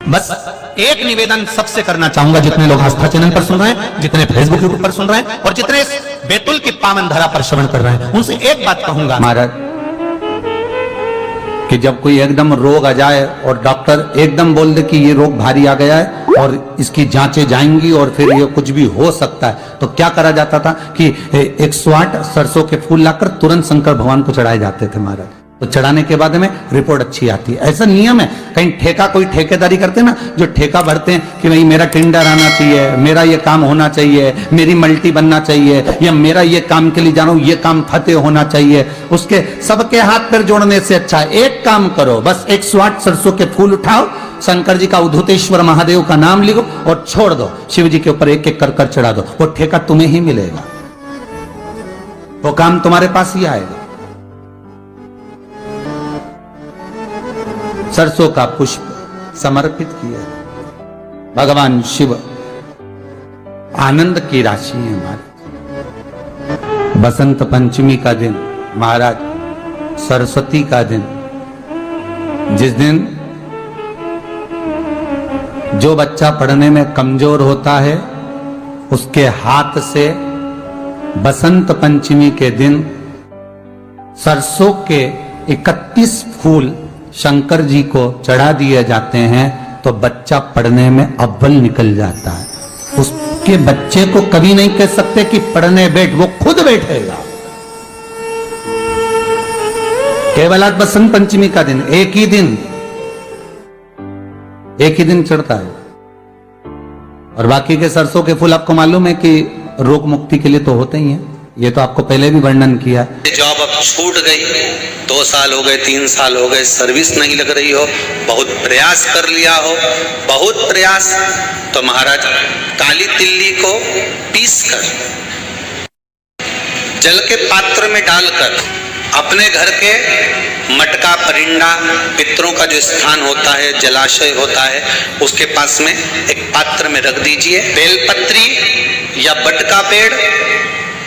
बस एक निवेदन सबसे करना चाहूंगा, जितने लोग आस्था चैनल पर सुन रहे हैं, जितने फेसबुक यूट्यूब पर सुन रहे हैं और जितने बैतुल की पावन धरा पर श्रवण कर रहे हैं, उनसे एक बात कहूंगा महाराज कि जब कोई एकदम रोग आ जाए और डॉक्टर एकदम बोल दे कि ये रोग भारी आ गया है और इसकी जांचें जाएंगी और फिर ये कुछ भी हो सकता है, तो क्या करा जाता था कि 108 सरसों के फूल लाकर तुरंत शंकर भगवान को चढ़ाए जाते थे महाराज। तो चढ़ाने के बाद में रिपोर्ट अच्छी आती है। ऐसा नियम है। कहीं ठेका कोई ठेकेदारी करते ना, जो ठेका भरते हैं कि भाई मेरा टेंडर आना चाहिए, मेरा ये काम होना चाहिए, मेरी मल्टी बनना चाहिए, या मेरा ये काम के लिए जा रहा हूं, ये काम फतेह होना चाहिए, उसके सबके हाथ पैर जोड़ने से अच्छा है एक काम करो, बस 108 सरसों के फूल उठाओ, शंकर जी का उद्धतेश्वर महादेव का नाम लिखो और छोड़ दो, शिव जी के ऊपर एक एक कर चढ़ा दो, वो ठेका तुम्हें ही मिलेगा, वो काम तुम्हारे पास ही आएगा। सरसों का पुष्प समर्पित किया, भगवान शिव आनंद की राशि है हमारे। बसंत पंचमी का दिन महाराज, सरस्वती का दिन, जिस दिन जो बच्चा पढ़ने में कमजोर होता है उसके हाथ से बसंत पंचमी के दिन सरसों के 31 फूल शंकर जी को चढ़ा दिए जाते हैं, तो बच्चा पढ़ने में अव्वल निकल जाता है। उसके बच्चे को कभी नहीं कह सकते कि पढ़ने बैठ, वो खुद बैठेगा। केवल आज बसंत पंचमी का दिन, एक ही दिन चढ़ता है, और बाकी के सरसों के फूल आपको मालूम है कि रोग मुक्ति के लिए तो होते ही हैं, ये तो आपको पहले भी वर्णन किया। जॉब अब छूट गई, 2 साल हो गए, 3 साल हो गए, सर्विस नहीं लग रही हो, बहुत प्रयास कर लिया हो, बहुत प्रयास, तो महाराज काली तिल्ली को पीसकर जल के पात्र में डालकर अपने घर के मटका परिंडा पितरों का जो स्थान होता है, जलाशय होता है, उसके पास में एक पात्र में रख दीजिए। बेलपत्री या बट का पेड़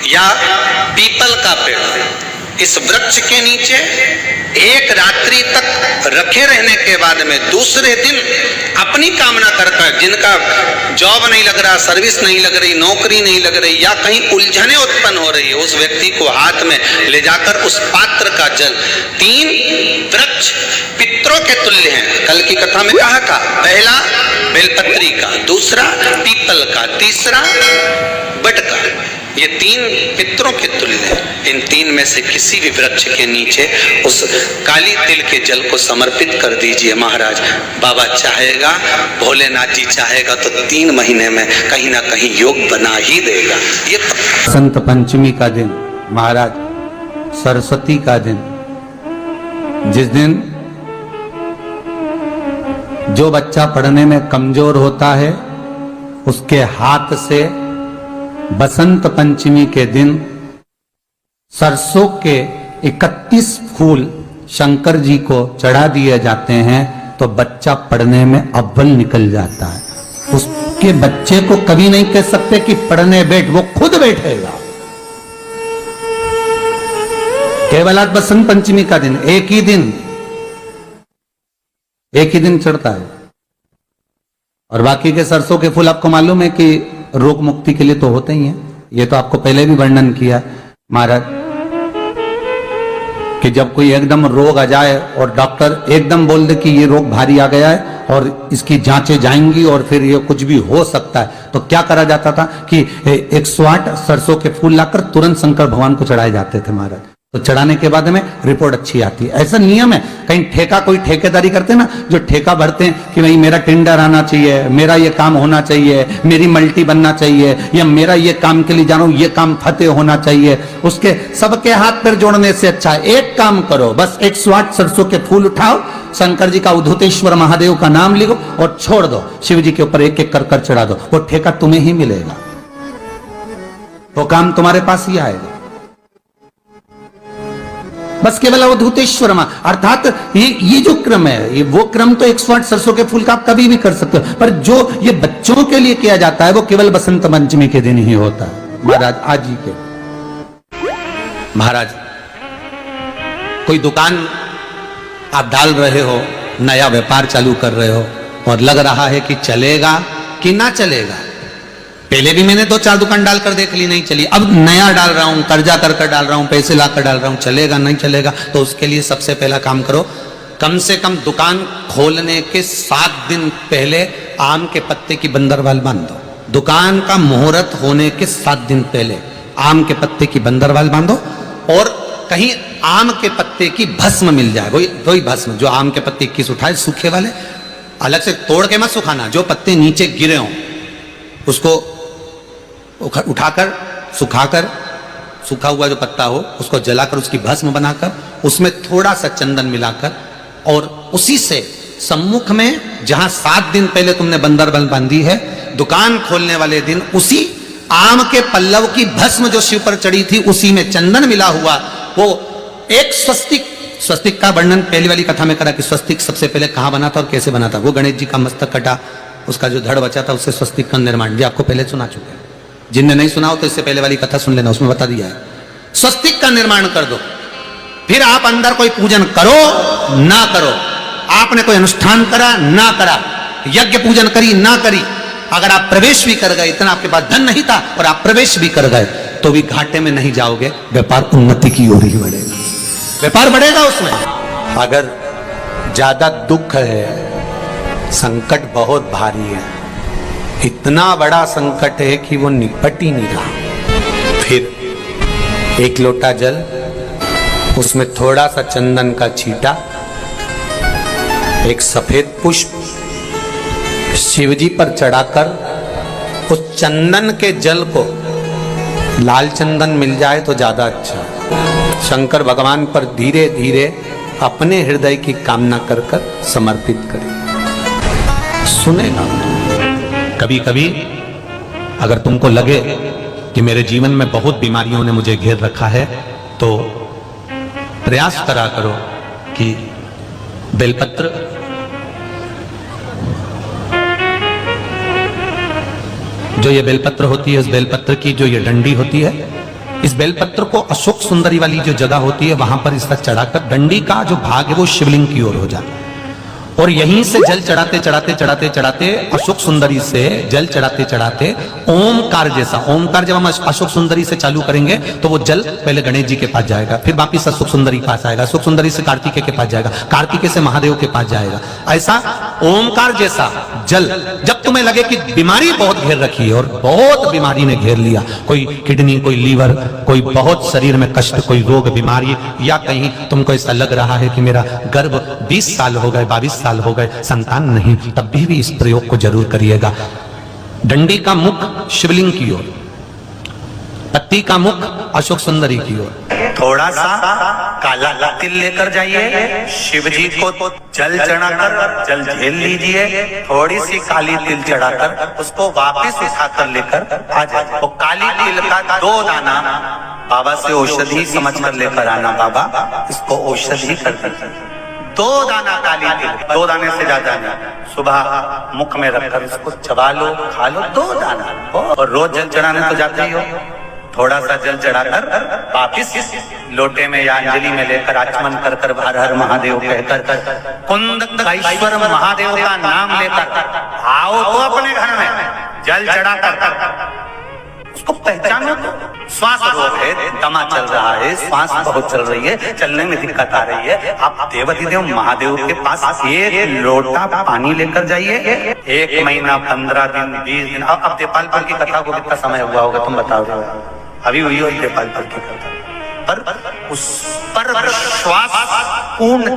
या पीपल का पेड़, इस वृक्ष के नीचे एक रात्रि तक रखे रहने के बाद में दूसरे दिन अपनी कामना कर, जिनका जॉब नहीं लग रहा, सर्विस नहीं लग रही, नौकरी नहीं लग रही, या कहीं उलझने उत्पन्न हो रही है, उस व्यक्ति को हाथ में ले जाकर उस पात्र का जल, 3 वृक्ष पितरों के तुल्य हैं, कल की कथा में कहा था, पहला बेलपत्री का, दूसरा पीपल का, तीसरा बट का, ये 3 पितरों के तुल्य हैं। इन 3 में से किसी भी वृक्ष के नीचे उस काली तिल के जल को समर्पित कर दीजिए महाराज। बाबा चाहेगा, भोलेनाथ जी चाहेगा तो 3 महीने में कहीं ना कहीं योग बना ही देगा। ये बसंत पंचमी का दिन महाराज, सरस्वती का दिन, जिस दिन जो बच्चा पढ़ने में कमजोर होता है उसके हाथ से बसंत पंचमी के दिन सरसों के 31 फूल शंकर जी को चढ़ा दिए जाते हैं, तो बच्चा पढ़ने में अव्वल निकल जाता है। उसके बच्चे को कभी नहीं कह सकते कि पढ़ने बैठ, वो खुद बैठेगा। केवल आज बसंत पंचमी का दिन, एक ही दिन चढ़ता है, और बाकी के सरसों के फूल आपको मालूम है कि रोग मुक्ति के लिए तो होते ही हैं, ये तो आपको पहले भी वर्णन किया महाराज कि जब कोई एकदम रोग आ जाए और डॉक्टर एकदम बोल दे कि ये रोग भारी आ गया है और इसकी जांचें जाएंगी और फिर ये कुछ भी हो सकता है, तो क्या करा जाता था कि 108 सरसों के फूल लाकर तुरंत शंकर भगवान को चढ़ाए जाते थे महाराज। तो चढ़ाने के बाद में रिपोर्ट अच्छी आती है। ऐसा नियम है। कहीं ठेका कोई ठेकेदारी करते ना, जो ठेका भरते हैं कि भाई मेरा टेंडर आना चाहिए, मेरा ये काम होना चाहिए, मेरी मल्टी बनना चाहिए, या मेरा ये काम के लिए जा रहा हूं, ये काम फतेह होना चाहिए, उसके सबके हाथ पैर जोड़ने से अच्छा है एक काम करो, बस 108 सरसों के फूल उठाओ, शंकर जी का उद्धतेश्वर महादेव का नाम लिखो और छोड़ दो, शिव जी के ऊपर एक एक कर चढ़ा दो, वो ठेका तुम्हें ही मिलेगा, वो काम तुम्हारे पास ही आएगा। बस केवल अवधूतेश्वर अर्थात ये जो क्रम है, ये वो क्रम तो 108 सरसों के फूल का आप कभी भी कर सकते हो, पर जो ये बच्चों के लिए किया जाता है वो केवल बसंत पंचमी के दिन ही होता है महाराज। आज ही के महाराज कोई दुकान आप डाल रहे हो, नया व्यापार चालू कर रहे हो, और लग रहा है कि चलेगा कि ना चलेगा। पहले भी मैंने 2-4 दुकान डालकर देख ली, नहीं चली, अब नया डाल रहा हूं, कर्जा कर कर डाल रहा हूं, पैसे लाकर डाल रहा हूं, चलेगा नहीं चलेगा। तो उसके लिए सबसे पहला काम करो, कम से कम दुकान खोलने के 7 दिन पहले आम के पत्ते की बंदरवाल बांध दो। दुकान का मुहूर्त होने के 7 दिन पहले आम के पत्ते की बंदरवाल बांधो, और कहीं आम के पत्ते की भस्म मिल जाए, वही भस्म जो आम के पत्ते 21 उठाए सूखे वाले, अलग से तोड़ के मत सुखाना, जो पत्ते नीचे गिरे हों उसको उठाकर सुखाकर, सूखा हुआ जो पत्ता हो उसको जलाकर उसकी भस्म बनाकर उसमें थोड़ा सा चंदन मिलाकर, और उसी से सम्मुख में जहां 7 दिन पहले तुमने बंदरवाल बांधी है, दुकान खोलने वाले दिन उसी आम के पल्लव की भस्म जो शिव पर चढ़ी थी उसी में चंदन मिला हुआ, वो एक स्वस्तिक का वर्णन पहली वाली कथा में करा कि स्वस्तिक सबसे पहले कहां बना था और कैसे बना था। वो गणेश जी का मस्तक कटा, उसका जो धड़ बचा था उससे स्वस्तिक का निर्माण, ये आपको पहले सुना चुके हैं। जिनने नहीं सुना हो तो इससे पहले वाली कथा सुन लेना, उसमें बता दिया है। स्वस्तिक का निर्माण कर दो, फिर आप अंदर कोई पूजन करो ना करो, आपने कोई अनुष्ठान करा ना करा, यज्ञ पूजन करी ना करी, अगर आप प्रवेश भी कर गए, इतना आपके पास धन नहीं था और आप प्रवेश भी कर गए तो भी घाटे में नहीं जाओगे, व्यापार उन्नति की ओर ही बढ़ेगा, व्यापार बढ़ेगा उसमें। अगर ज्यादा दुख है, संकट बहुत भारी है, इतना बड़ा संकट है कि वो निपट ही नहीं रहा, फिर 1 लोटा जल, उसमें थोड़ा सा चंदन का छींटा, एक सफेद पुष्प शिवजी पर चढ़ाकर, उस चंदन के जल को लाल चंदन मिल जाए तो ज्यादा अच्छा। शंकर भगवान पर धीरे धीरे अपने हृदय की कामना कर कर समर्पित करें, सुनेगा। कभी कभी अगर तुमको लगे कि मेरे जीवन में बहुत बीमारियों ने मुझे घेर रखा है, तो प्रयास करा करो कि बेलपत्र, जो ये बेलपत्र होती है, इस बेलपत्र की जो ये डंडी होती है, इस बेलपत्र को अशोक सुंदरी वाली जो जगह होती है वहां पर इसका चढ़ाकर, डंडी का जो भाग है वो शिवलिंग की ओर हो जाए, और यहीं से जल चढ़ाते चढ़ाते चढ़ाते चढ़ाते अशोक सुंदरी से जल चढ़ाते चढ़ाते ओमकार जैसा, ओमकार जब हम अशोक सुंदरी से चालू करेंगे तो वो जल पहले गणेश जी के पास जाएगा, फिर वापिस अशोक सुंदरी के पास आएगा, अशोक सुंदरी से कार्तिकेय के पास जाएगा, कार्तिकेय से महादेव के पास जाएगा। ऐसा ओमकार जैसा जल, जब तुम्हें लगे कि बीमारी बहुत घेर रखी है और बहुत बीमारी ने घेर लिया, कोई किडनी, कोई लीवर, कोई बहुत शरीर में कष्ट, कोई रोग बीमारी, या कहीं तुमको ऐसा लग रहा है कि मेरा गर्भ 20 साल हो गए, 22 साल हो गए, संतान नहीं, तब भी इस प्रयोग को जरूर करिएगा। डंडी का मुख शिवलिंग की ओर, पत्ती का मुख अशोक सुंदरी की ओर, थोड़ा सा काला तिल लेकर जाइए, शिव जी को जल चढ़ाकर जल झेल लीजिए, थोड़ी सी काली तिल चढ़ाकर उसको वापस उठाकर लेकर आ जाए। वो काली तिल का 2 दाना बाबा से औषधि समझकर लेकर आना, बाबा इसको औषधि कर दीजिए। 2 दाना काली तिल, 2 दाने से ज्यादा नहीं, सुबह मुख में रखकर इसको चबा लो, खा लो, 2 दाना। और रोज जल चढ़ाने तो जाते ही हो, थोड़ा सा जल चढ़ाकर वापिस लोटे में या अंजलि में लेकर आचमन कर कर हर हर महादेव कहकर कुंदकेश्वर महादेव का नाम लेकर आओ तो अपने घर में जल चढ़ाकर उसको पहचानो। तो श्वास रोग है, दमा चल रहा है, श्वास बहुत चल रही है, चलने में दिक्कत आ रही है, आप देवाधिदेव महादेव के पास 1 लोटा पानी लेकर जाइए। 1 महीना, 15 दिन, 20 दिन, अब देपालपुर की कथा को कितना समय हुआ होगा तुम बताओ? अभी हुई हो देपालपुर की कथा, पर उस पर विश्वास पूर्ण